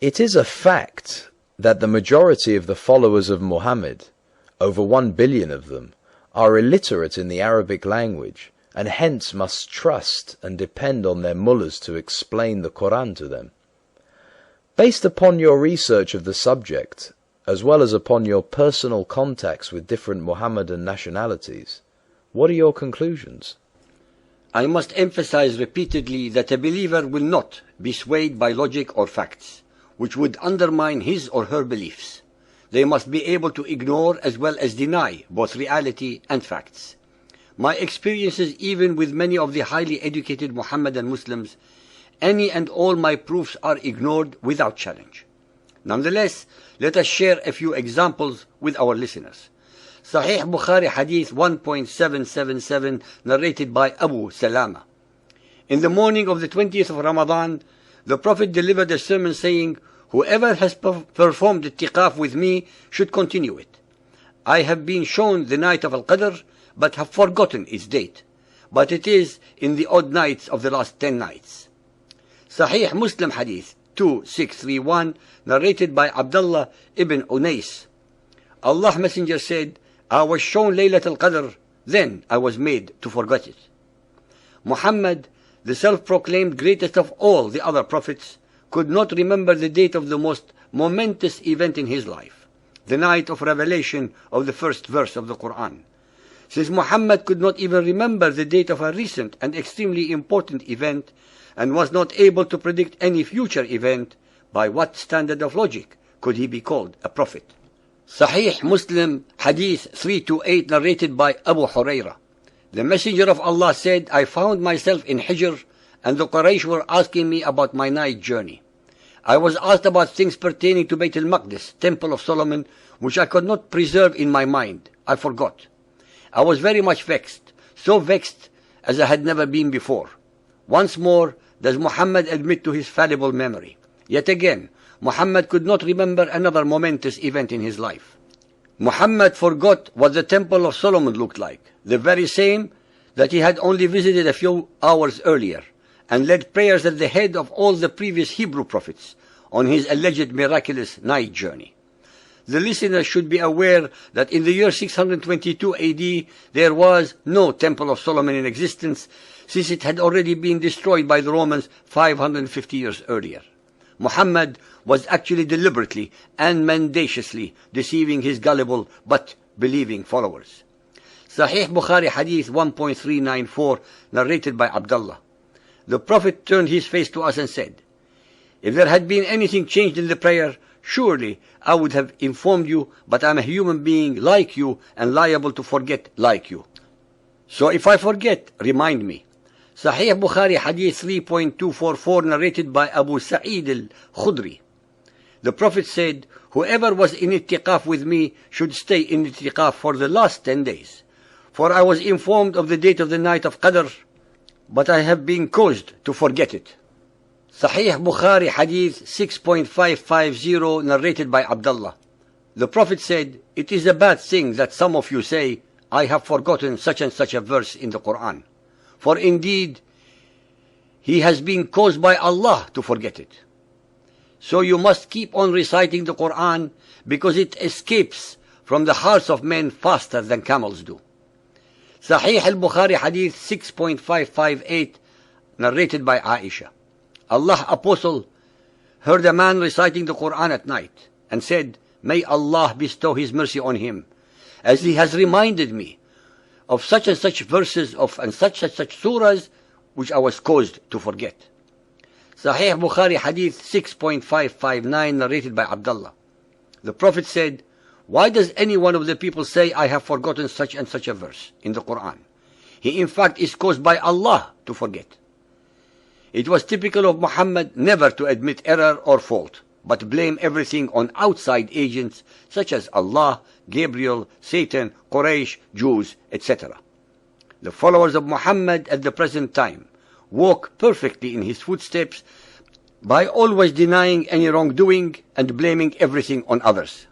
It is a fact that the majority of the followers of Muhammad, over 1 billion of them, are illiterate in the Arabic language, and hence must trust and depend on their mullahs to explain the Quran to them. Based upon your research of the subject, as well as upon your personal contacts with different Mohammedan nationalities, what are your conclusions? I must emphasize repeatedly that a believer will not be swayed by logic or facts, which would undermine his or her beliefs. They must be able to ignore as well as deny both reality and facts. My experiences, even with many of the highly educated Mohammedan Muslims, any and all my proofs are ignored without challenge. Nonetheless, let us share a few examples with our listeners. Sahih Bukhari Hadith 1.777, narrated by Abu Salama. In the morning of the 20th of Ramadan, the Prophet delivered a sermon saying, "Whoever has performed i'tiqaf with me should continue it. I have been shown the night of Al-Qadr, but have forgotten its date. But it is in the odd nights of the last 10 nights." Sahih Muslim Hadith 2631, narrated by Abdullah ibn Unais. Allah Messenger said, "I was shown Laylat al-Qadr, then I was made to forget it." Muhammad, the self-proclaimed greatest of all the other prophets, could not remember the date of the most momentous event in his life, the night of revelation of the first verse of the Quran. Since Muhammad could not even remember the date of a recent and extremely important event, and was not able to predict any future event, by what standard of logic could he be called a prophet? Sahih Muslim Hadith 328, narrated by Abu Hurairah. The Messenger of Allah said, "I found myself in Hijr, and the Quraysh were asking me about my night journey. I was asked about things pertaining to Bayt al-Maqdis, Temple of Solomon, which I could not preserve in my mind. I forgot. I was very much vexed, so vexed as I had never been before." Once more does Muhammad admit to his fallible memory. Yet again, Muhammad could not remember another momentous event in his life. Muhammad forgot what the Temple of Solomon looked like, the very same that he had only visited a few hours earlier, and led prayers at the head of all the previous Hebrew prophets on his alleged miraculous night journey. The listener should be aware that in the year 622 AD there was no Temple of Solomon in existence, since it had already been destroyed by the Romans 550 years earlier. Muhammad was actually deliberately and mendaciously deceiving his gullible but believing followers. Sahih Bukhari Hadith 1.394, narrated by Abdullah. The Prophet turned his face to us and said, "If there had been anything changed in the prayer, surely I would have informed you, but I am a human being like you and liable to forget like you. So if I forget, remind me." Sahih Bukhari Hadith 3.244, narrated by Abu Sa'id al-Khudri. The Prophet said, "Whoever was in i'tiqaf with me should stay in i'tiqaf for the last 10 days. For I was informed of the date of the night of Qadr, but I have been caused to forget it." Sahih Bukhari Hadith 6.550, narrated by Abdullah. The Prophet said, "It is a bad thing that some of you say, 'I have forgotten such and such a verse in the Quran.' For indeed, he has been caused by Allah to forget it. So you must keep on reciting the Quran, because it escapes from the hearts of men faster than camels do." Sahih al-Bukhari Hadith 6.558, narrated by Aisha. Allah's Apostle heard a man reciting the Quran at night, and said, "May Allah bestow His mercy on him, as he has reminded me of such and such verses and such surahs, which I was caused to forget." Sahih Bukhari Hadith 6.559, narrated by Abdullah. The Prophet said, "Why does any one of the people say, 'I have forgotten such and such a verse in the Quran'? He in fact is caused by Allah to forget." It was typical of Muhammad never to admit error or fault, but blame everything on outside agents such as Allah, Gabriel, Satan, Quraysh, Jews, etc. The followers of Muhammad at the present time walk perfectly in his footsteps by always denying any wrongdoing and blaming everything on others.